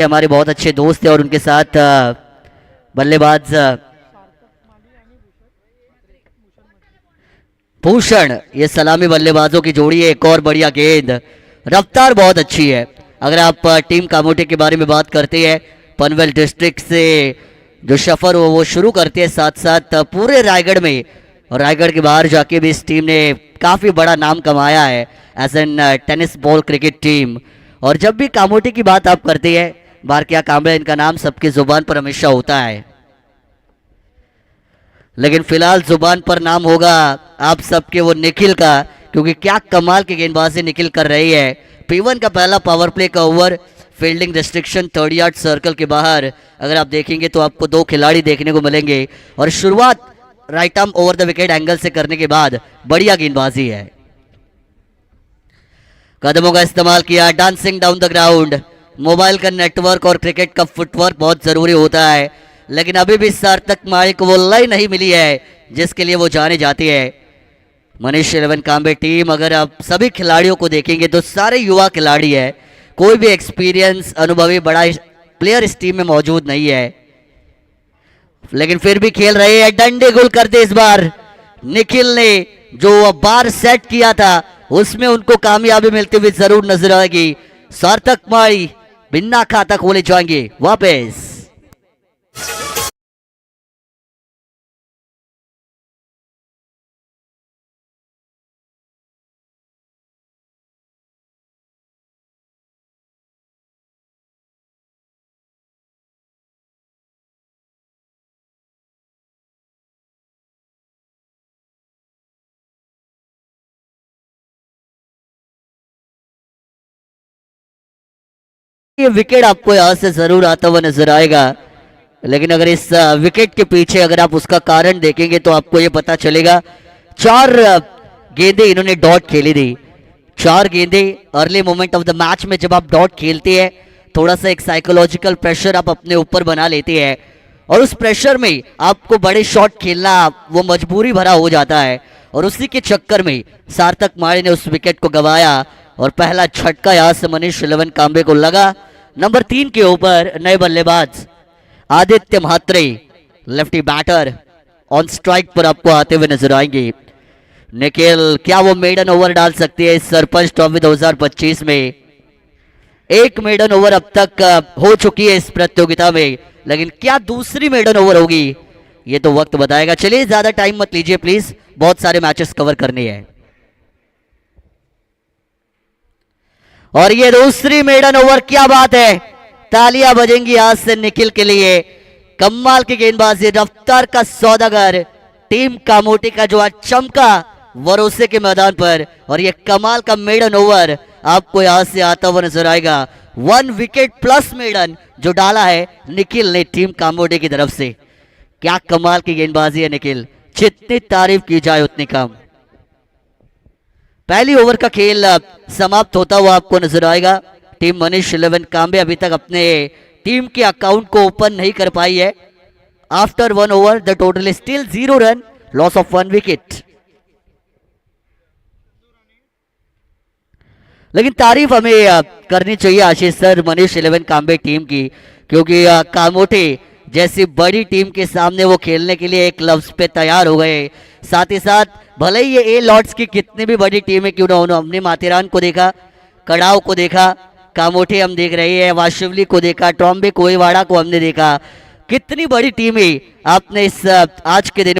हमारे बहुत अच्छे दोस्त हैं और उनके साथ बल्लेबाज भूषण, ये सलामी बल्लेबाजों की जोड़ी है। एक और बढ़िया गेंद, रफ्तार बहुत अच्छी है। अगर आप टीम कामोटे के बारे में बात करते हैं, पनवेल डिस्ट्रिक्ट से जो सफर वो शुरू करते हैं, साथ साथ पूरे रायगढ़ में और रायगढ़ के बाहर जाके भी इस टीम ने काफ़ी बड़ा नाम कमाया है as an tennis ball cricket team. और जब भी कामोटे की बात आप करते हैं, बारकिया कांबळे, इनका नाम सबकी जुबान पर हमेशा होता है। लेकिन फिलहाल जुबान पर नाम होगा आप सबके वो निखिल का, क्योंकि क्या कमाल की गेंदबाजी निखिल कर रही है। P1 का पहला पावर प्ले का over, fielding restriction 30 yard circle के बाहर। अगर आप देखेंगे तो आपको दो खिलाड़ी देखने को मिलेंगे और शुरुआत right arm over the wicket angle से करने के बाद बढ़िया गेंदबाजी है। कदमों का इस्तेमाल किया, dancing down the ground. Mobile का नेटवर्क और क्रिकेट का फुटवर्क बहुत जरूरी होता है, लेकिन अभी भी सार्थक माळी को वो लाइन नहीं मिली है जिसके लिए वो जाने जाती है। मनीष 11 कांबे टीम, अगर आप सभी खिलाड़ियों को देखेंगे तो सारे युवा खिलाड़ी है, कोई भी एक्सपीरियंस अनुभवी बड़ा प्लेयर इस टीम में मौजूद नहीं है, लेकिन फिर भी खेल रहे हैं। डंडे गुल करते इस बार निखिल ने जो बार सेट किया था उसमें उनको कामयाबी मिलती हुई जरूर नजर आएगी। सार्थक माळी बिना खाता खोले जाएंगे वापस। ये विकेट आपको यहां से जरूर आता हुआ नजर आएगा, लेकिन अगर इस विकेट के पीछे अगर आप उसका कारण देखेंगे तो आपको ये पता चलेगा। 4 गेंदें इन्होंने डॉट खेली थी। 4 गेंदें early moment of the match में जब आप डॉट खेलते हैं, थोड़ा सा एक साइकोलॉजिकल प्रेशर आप अपने ऊपर बना लेते हैं और उस प्रेशर में आपको बड़े शॉट खेलना वो मजबूरी भरा हो जाता है, और उसी के चक्कर में सार्थक माळी ने उस विकेट को गंवाया और पहला झटका यहां से मनीष 11 कांबे को लगा। नंबर 3 के ऊपर नए बल्लेबाज Aditya Mhatre, lefty batter, on strike पर आपको आते हुए नजर आएंगे। निखिल, क्या वो मेडन ओवर डाल सकती है इस सरपंच ट्रॉफी 2025 में? एक मेडन ओवर अब तक हो चुकी है इस प्रतियोगिता में, लेकिन क्या दूसरी मेडन ओवर होगी ये तो वक्त बताएगा। चलिए ज्यादा टाइम मत लीजिए प्लीज, बहुत सारे मैचेस कवर करने हैं। और ये दूसरी मेडन ओवर, क्या बात है, तालियां बजेंगी आज से निखिल के लिए। कमाल की गेंदबाजी, रफ्तार का सौदागर, टीम कामोटी का जो आज चमका वरोसे के मैदान पर, और ये कमाल का मेडन ओवर आपको यहां से आता हुआ नजर आएगा। 1 विकेट प्लस मेडन जो डाला है निखिल ने टीम कामोटी की तरफ से। क्या कमाल की गेंदबाजी है निखिल, जितनी तारीफ की जाए उतनी कम। पहली ओवर का खेल समाप्त होता हुआ आपको नजर आएगा। टीम मनीष 11 कांबे अभी तक अपने टीम के अकाउंट को ओपन नहीं कर पाई है। After 1 over the total is still 0 run, loss of 1 wicket. लेकिन तारीफ हमें करनी चाहिए आशीष सर मनीष 11 कांबे टीम की, क्योंकि कामोटे जैसी बड़ी टीम के सामने वो खेलने के लिए एक लफ्ज पे तैयार हो गए। साथ ही साथ भले ही ये ए लॉर्ड्स की कितनी भी बड़ी टीम है क्यों ना हो, हमने माथेरान को देखा, कड़ाव को देखा, कामोटे हम देख रहे हैं, वाशिवली को देखा, ट्रॉम्बे कोईवाड़ा को हमने देखा। कितनी बड़ी टीम है आपने इस आज के दिन